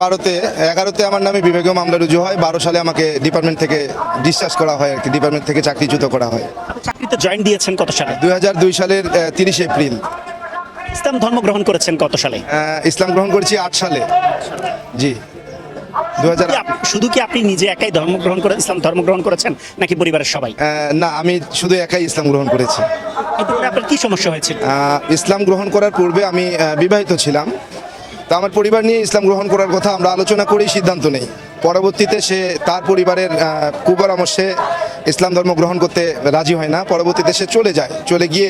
12তে 11তে আমার নামে বিভাগীয় মামলা রুজু হয়। 12 সালে আমাকে ডিপার্টমেন্ট থেকে ডিসচার্জ করা হয় আর কি, ডিপার্টমেন্ট থেকে চাকরিচ্যুত করা হয়। চাকরিতে জয়েন দিয়েছেন কত সালে? 2002 সালের 30 এপ্রিল। ইসলাম ধর্ম গ্রহণ করেছেন কত সালে? ইসলাম গ্রহণ করেছি 8 সালে। জি 2000। শুধু কি আপনি নিজে একাই ইসলাম ধর্ম গ্রহণ করেছেন নাকি পরিবারের সবাই? না, আমি শুধু একাই ইসলাম গ্রহণ করেছি। এতে করে আপনার কি সমস্যা হয়েছিল? ইসলাম গ্রহণ করার পূর্বে আমি বিবাহিত ছিলাম। তো আমার পরিবার নিয়ে ইসলাম গ্রহণ করার কথা আমরা আলোচনা করেই সিদ্ধান্ত নেই। পরবর্তীতে সে তার পরিবারের কুপরামর্শে ইসলাম ধর্ম গ্রহণ করতে রাজি হয় না। পরবর্তীতে সে চলে গিয়ে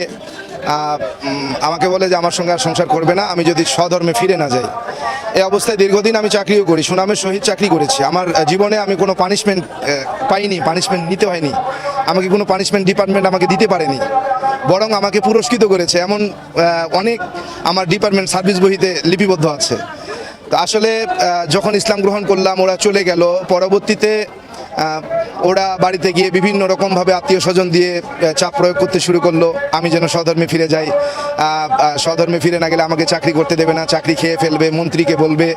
আমাকে বলে যে আমার সঙ্গে আর সংসার করবে না আমি যদি স্বধর্মে ফিরে না যাই। এই অবস্থায় দীর্ঘদিন আমি চাকরিও করি, সুনামের সহিত চাকরি করেছি। আমার জীবনে আমি কোনো পানিশমেন্ট পাইনি, পানিশমেন্ট নিতে হয়নি। আমাকে কোনো পানিশমেন্ট ডিপার্টমেন্ট আমাকে দিতে পারেনি, বরং আমাকে পুরস্কৃত করেছে। এমন অনেক আমার ডিপার্টমেন্ট সার্ভিস বহিতে লিপিবদ্ধ আছে। তো আসলে যখন ইসলাম গ্রহণ করলাম ওরা চলে গেল। পরবর্তীতে ওরা বাড়িতে গিয়ে বিভিন্ন রকমভাবে আত্মীয় স্বজন দিয়ে চাপ প্রয়োগ করতে শুরু করলো আমি যেন স্বধর্মে ফিরে যাই। স্বধর্মে ফিরে না গেলে আমাকে চাকরি করতে দেবে না, চাকরি খেয়ে ফেলবে, মন্ত্রীকে বলবে,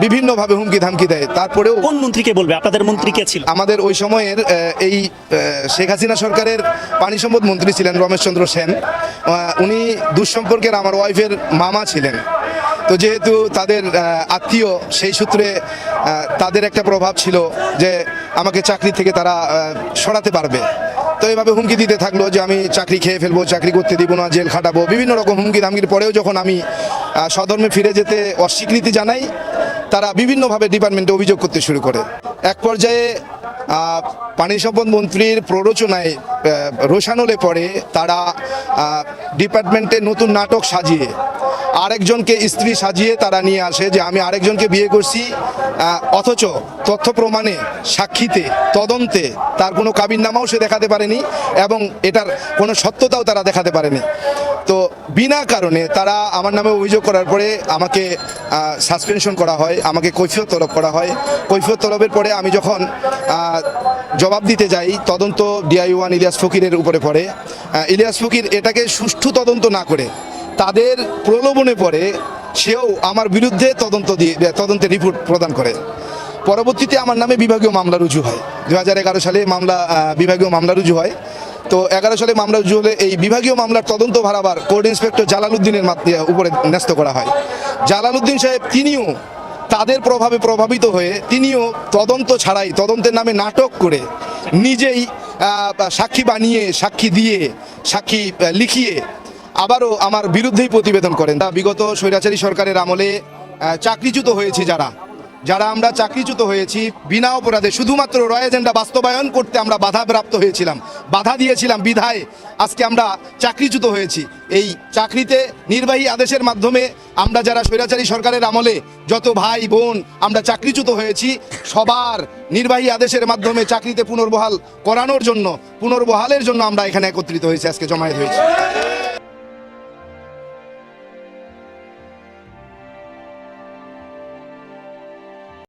বিভিন্নভাবে হুমকি ধামকি দেয়। তারপরেও কোন মন্ত্রীকে বলবে? আপনাদের মন্ত্রী কে ছিল? আমাদের ওই সময়ের এই শেখ হাসিনা সরকারের পানি সম্পদ মন্ত্রী ছিলেন রমেশচন্দ্র সেন। উনি দুঃসম্পর্কের আমার ওয়াইফের মামা ছিলেন। তো যেহেতু তাদের আত্মীয়, সেই সূত্রে তাদের একটা প্রভাব ছিল যে আমাকে চাকরি থেকে তারা সরাতে পারবে। তো এইভাবে হুমকি দিতে থাকলো যে আমি চাকরি খেয়ে ফেলবো, চাকরি করতে দিব না, জেল খাটাবো, বিভিন্ন রকম হুমকি ধামকির পরেও যখন আমি স্বধর্মে ফিরে যেতে অস্বীকৃতি জানাই, তারা বিভিন্নভাবে ডিপার্টমেন্টে অভিযোগ করতে শুরু করে। এক পর্যায়ে পানি সম্পদ মন্ত্রীর প্ররোচনায় রোশানলে পড়ে তারা ডিপার্টমেন্টে নতুন নাটক সাজিয়ে আরেকজনকে স্ত্রী সাজিয়ে তারা নিয়ে আসে যে আমি আরেকজনকে বিয়ে করছি, অথচ তথ্য প্রমাণে, সাক্ষীতে, তদন্তে তার কোনো কাবিননামাও সে দেখাতে পারেনি এবং এটার কোনো সত্যতাও তারা দেখাতে পারেনি। তো বিনা কারণে তারা আমার নামে অভিযোগ করার পরে আমাকে সাসপেনশন করা হয়, আমাকে কৈফিয়ত তলব করা হয়। কৈফিয়ত তলবের পরে আমি যখন জবাব দিতে যাই, তদন্ত DI-1 ইলিয়াস ফকিরের উপরে পড়ে। ইলিয়াস ফকির এটাকে সুষ্ঠু তদন্ত না করে তাদের প্রলোভনে পড়ে সেও আমার বিরুদ্ধে তদন্তের রিপোর্ট প্রদান করে। পরবর্তীতে আমার নামে বিভাগীয় মামলা রুজু হয়। 2011 সালে বিভাগীয় মামলা রুজু হয়। তো 11 সালে মামলা রুজু হলে এই বিভাগীয় মামলার তদন্ত ভারাবার কোর্ট ইন্সপেক্টর জালালউদ্দিনের উপরে ন্যস্ত করা হয়। জালালউদ্দিন সাহেব তিনিও তাদের প্রভাবে প্রভাবিত হয়ে তিনিও তদন্ত ছাড়াই, তদন্তের নামে নাটক করে নিজেই সাক্ষী বানিয়ে, সাক্ষী দিয়ে, সাক্ষী লিখিয়ে আবারও আমার বিরুদ্ধেই প্রতিবেদন করেন। বিগত স্বৈরাচারী সরকারের আমলে চাকরিচ্যুত হয়েছি যারা আমরা চাকরিচ্যুত হয়েছি বিনা অপরাধে, শুধুমাত্র রয় এজেন্ডা বাস্তবায়ন করতে আমরা বাধাপ্রাপ্ত হয়েছিলাম, বাধা দিয়েছিলাম বিধায় আজকে আমরা চাকরিচ্যুত হয়েছি। এই চাকরিতে নির্বাহী আদেশের মাধ্যমে আমরা যারা স্বৈরাচারী সরকারের আমলে যত ভাই বোন আমরা চাকরিচ্যুত হয়েছি, সবার নির্বাহী আদেশের মাধ্যমে চাকরিতে পুনর্বহালের জন্য আমরা এখানে একত্রিত হয়েছি, আজকে জমায়েত হয়েছি।